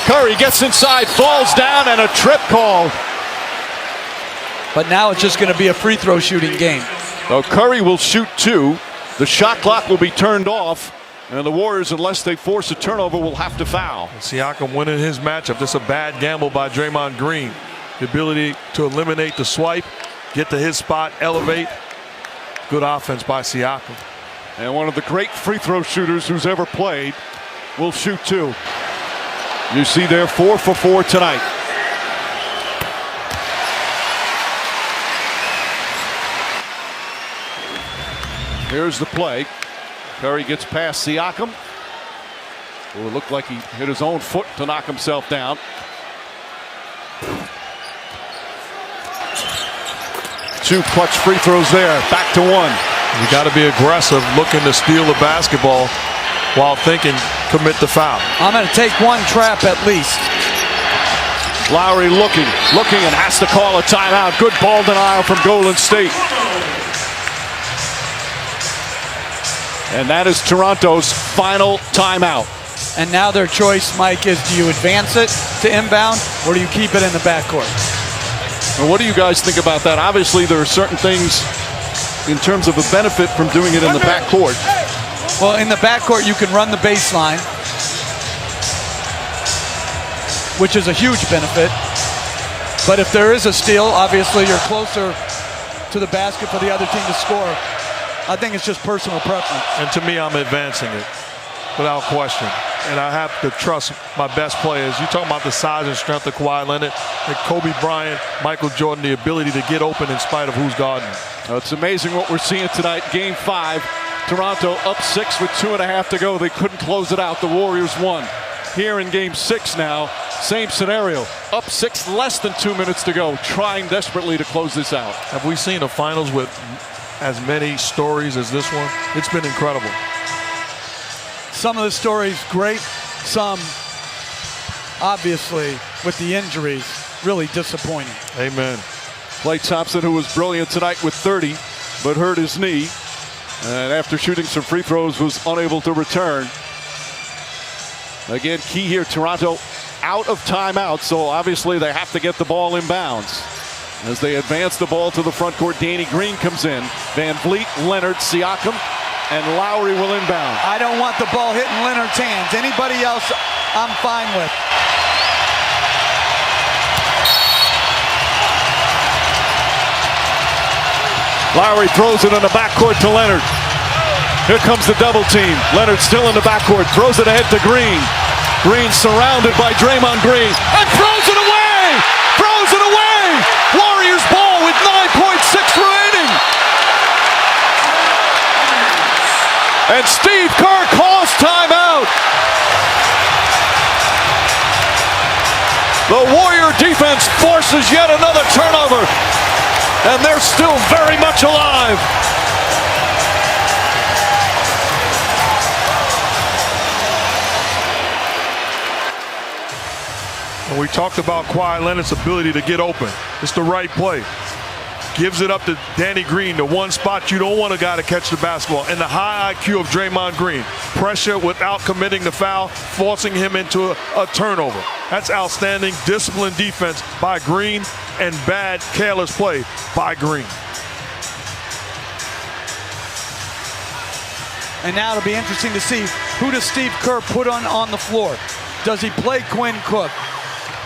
Curry gets inside, falls down, and a trip call. But now it's just going to be a free throw shooting game. So Curry will shoot 2. The shot clock will be turned off. And the Warriors, unless they force a turnover, will have to foul. Siakam winning his matchup. This is a bad gamble by Draymond Green. The ability to eliminate the swipe, get to his spot, elevate. Good offense by Siakam. And one of the great free throw shooters who's ever played will shoot 2. You see there 4 for 4 tonight. Here's the play. Curry gets past Siakam. It looked like he hit his own foot to knock himself down. Two clutch free throws there. Back to 1. You got to be aggressive, looking to steal the basketball while thinking commit the foul. I'm going to take 1 trap at least. Lowry looking and has to call a timeout. Good ball denial from Golden State. And that is Toronto's final timeout. And now their choice, Mike, is do you advance it to inbound or do you keep it in the backcourt? And what do you guys think about that? Obviously, there are certain things in terms of a benefit from doing it in the backcourt. Well, in the backcourt, you can run the baseline, which is a huge benefit. But if there is a steal, obviously you're closer to the basket for the other team to score. I think it's just personal preference. And to me, I'm advancing it without question. And I have to trust my best players. You talking about the size and strength of Kawhi Leonard, and Kobe Bryant, Michael Jordan, the ability to get open in spite of who's guarding. It's amazing what we're seeing tonight. Game 5, Toronto up 6 with 2.5 to go. They couldn't close it out. The Warriors won. Here in Game 6 now, same scenario. Up 6, less than 2 minutes to go, trying desperately to close this out. Have we seen a finals with as many stories as this one? It's been incredible. Some of the stories great, some obviously with the injuries really disappointing. Amen. Klay Thompson, who was brilliant tonight with 30 but hurt his knee, and after shooting some free throws was unable to return. Again, key here, Toronto out of timeout, so obviously they have to get the ball inbounds. As they advance the ball to the front court, Danny Green comes in. Van Vliet, Leonard, Siakam, and Lowry will inbound. I don't want the ball hitting Leonard's hands. Anybody else, I'm fine with. Lowry throws it in the backcourt to Leonard. Here comes the double team. Leonard still in the backcourt, throws it ahead to Green. Green surrounded by Draymond Green, and throws it away! Throws it away! Warriors ball with 9.6 remaining. And Steve Kerr calls timeout. The Warrior defense forces yet another turnover, and they're still very much alive. And we talked about Kawhi Leonard's ability to get open. It's the right play. Gives it up to Danny Green, the one spot you don't want a guy to catch the basketball. And the high IQ of Draymond Green. Pressure without committing the foul, forcing him into a turnover. That's outstanding disciplined defense by Green and bad, careless play by Green. And now it'll be interesting to see who does Steve Kerr put on the floor. Does he play Quinn Cook?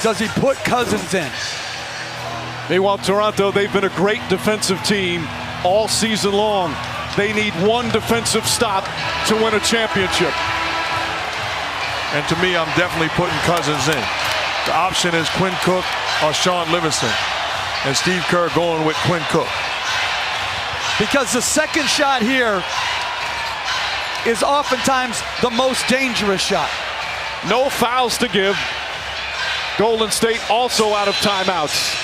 Does he put Cousins in? Meanwhile, Toronto, they've been a great defensive team all season long. They need one defensive stop to win a championship. And to me, I'm definitely putting Cousins in. The option is Quinn Cook or Sean Livingston. And Steve Kerr going with Quinn Cook. Because the second shot here is oftentimes the most dangerous shot. No fouls to give. Golden State also out of timeouts.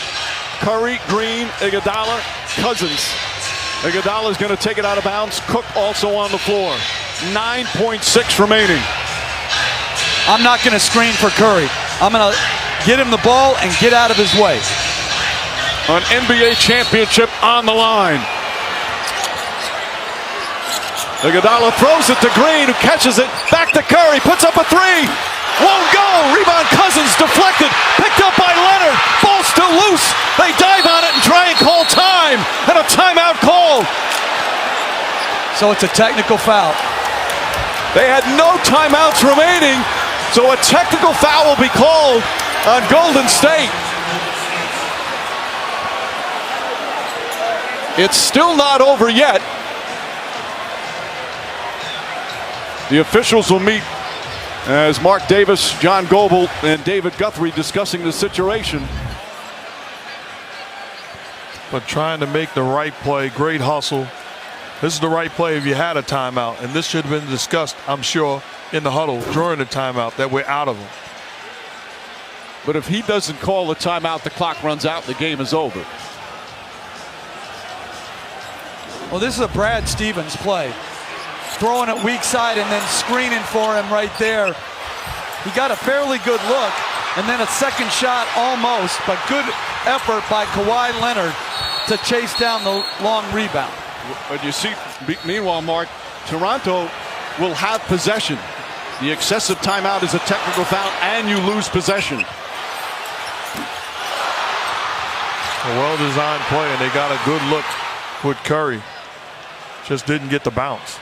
Curry, Green, Iguodala, Cousins. Iguodala is going to take it out of bounds. Cook also on the floor. 9.6 remaining. I'm not going to screen for Curry. I'm going to get him the ball and get out of his way. An NBA championship on the line. Iguodala throws it to Green, who catches it. Back to Curry, puts up a three. Won't go. Rebound Cousins. loose. They dive on it and try and call time. And a timeout called. So it's a technical foul. They had no timeouts remaining, so a technical foul will be called on Golden State. It's still not over yet. The officials will meet as Mark Davis, John Goebel, and David Guthrie discussing the situation. But trying to make the right play, great hustle. This is the right play if you had a timeout, and this should have been discussed, I'm sure, in the huddle during the timeout that we're out of them. But if he doesn't call the timeout, the clock runs out, the game is over. Well, this is a Brad Stevens play. Throwing it weak side and then screening for him right there. He got a fairly good look, and then a second shot almost, but good effort by Kawhi Leonard to chase down the long rebound. But you see, meanwhile, Mark, Toronto will have possession. The excessive timeout is a technical foul, and you lose possession. A well-designed play, and they got a good look with Curry. Just didn't get the bounce.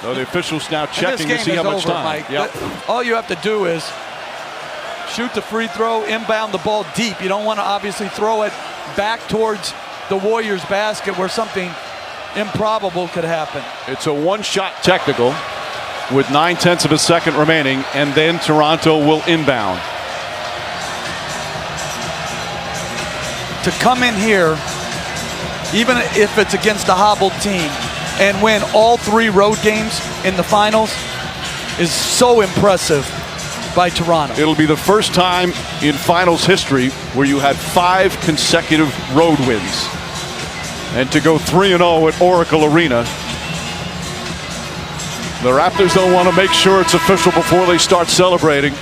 So the officials now checking to see how much over, time. Mike. Yep. All you have to do is shoot the free throw, inbound the ball deep. You don't want to obviously throw it back towards the Warriors basket where something improbable could happen. It's a one-shot technical with 9/10 of a second remaining, and then Toronto will inbound. To come in here, even if it's against a hobbled team, and win all 3 road games in the finals is so impressive by Toronto. It'll be the first time in finals history where you had 5 consecutive road wins. And to go 3-0 at Oracle Arena, the Raptors don't want to make sure it's official before they start celebrating.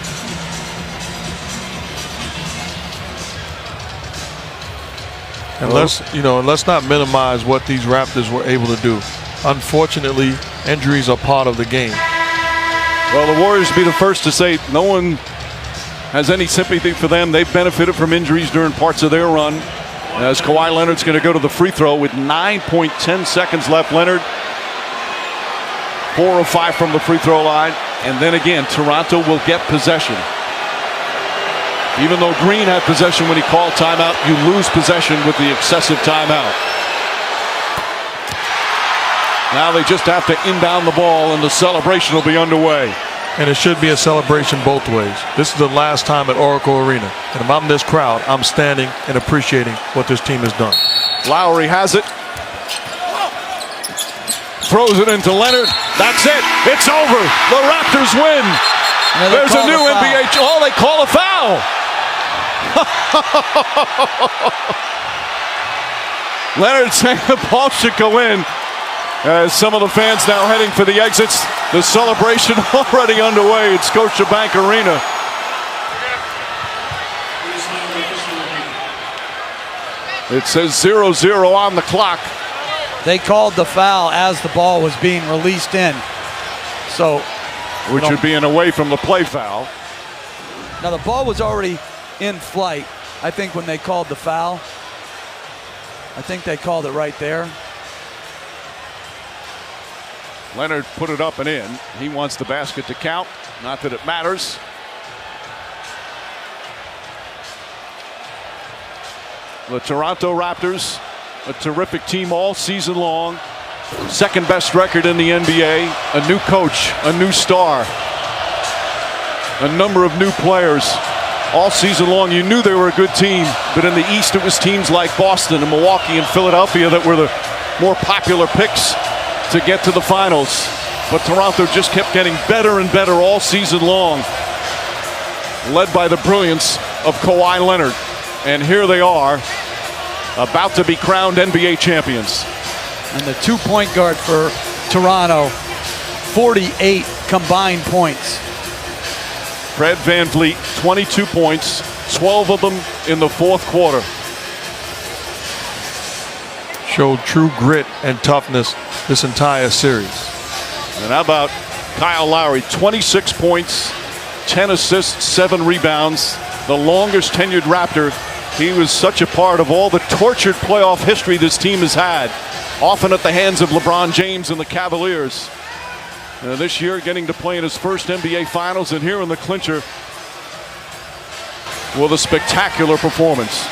And let's not minimize what these Raptors were able to do. Unfortunately, injuries are part of the game. Well, the Warriors will be the first to say no one has any sympathy for them. They've benefited from injuries during parts of their run. As Kawhi Leonard's going to go to the free throw with 9.10 seconds left. Leonard 4 of 5 from the free throw line. And then again, Toronto will get possession. Even though Green had possession when he called timeout, you lose possession with the excessive timeout. Now they just have to inbound the ball, and the celebration will be underway. And it should be a celebration both ways. This is the last time at Oracle Arena. And if I'm this crowd, I'm standing and appreciating what this team has done. Lowry has it. Throws it into Leonard. That's it. It's over. The Raptors win. There's a new NBA. Oh, they call a foul. Leonard saying the ball should go in. As some of the fans now heading for the exits, the celebration already underway at Scotiabank Arena. It says 0-0 on the clock. They called the foul as the ball was being released in. So, which would be an away from the play foul. Now the ball was already in flight. I think when they called the foul, I think they called it right there. Leonard put it up and in. He wants the basket to count. Not that it matters. The Toronto Raptors, a terrific team all season long. Second best record in the NBA. A new coach, a new star. A number of new players. All season long, you knew they were a good team. But in the East, it was teams like Boston and Milwaukee and Philadelphia that were the more popular picks to get to the finals. But Toronto just kept getting better and better all season long, led by the brilliance of Kawhi Leonard. And here they are, about to be crowned NBA champions. And the 2-point guard for Toronto, 48 combined points. Fred VanVleet, 22 points, 12 of them in the fourth quarter. Showed true grit and toughness this entire series. And how about Kyle Lowry, 26 points, 10 assists, 7 rebounds, the longest tenured Raptor. He was such a part of all the tortured playoff history this team has had, often at the hands of LeBron James and the Cavaliers. This year getting to play in his first NBA Finals, and here in the clincher with a spectacular performance.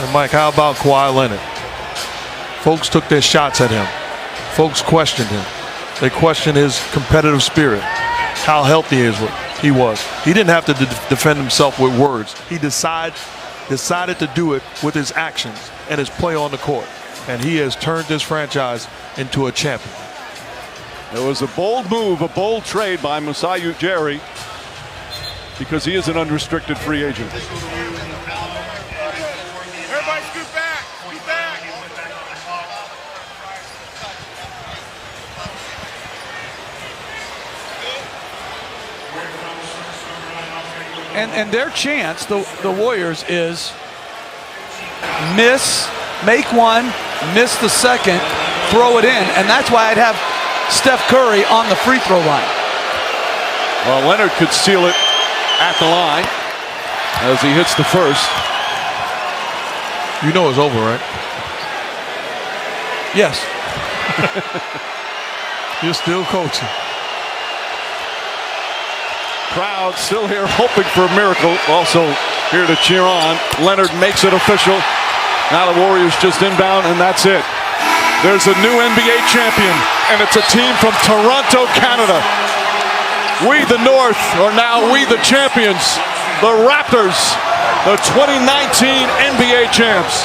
And Mike, how about Kawhi Leonard? Folks took their shots at him. Folks questioned him. They questioned his competitive spirit, how healthy he was. He didn't have to defend himself with words. He decided to do it with his actions and his play on the court. And he has turned this franchise into a champion. It was a bold move, a bold trade by Masai Ujiri, because he is an unrestricted free agent. Everybody scoot back, scoot back. And their chance, the Warriors, is make one, miss the second, throw it in. And that's why I'd have Steph Curry on the free throw line. Well, Leonard could steal it at the line as he hits the first. You know it's over, right? Yes. You're still coaching. Crowd still here hoping for a miracle. Also here to cheer on. Leonard makes it official. Now the Warriors just inbound, and that's it. There's a new NBA champion, and it's a team from Toronto, Canada. We, the North, are now we, the champions. The Raptors, the 2019 NBA champs.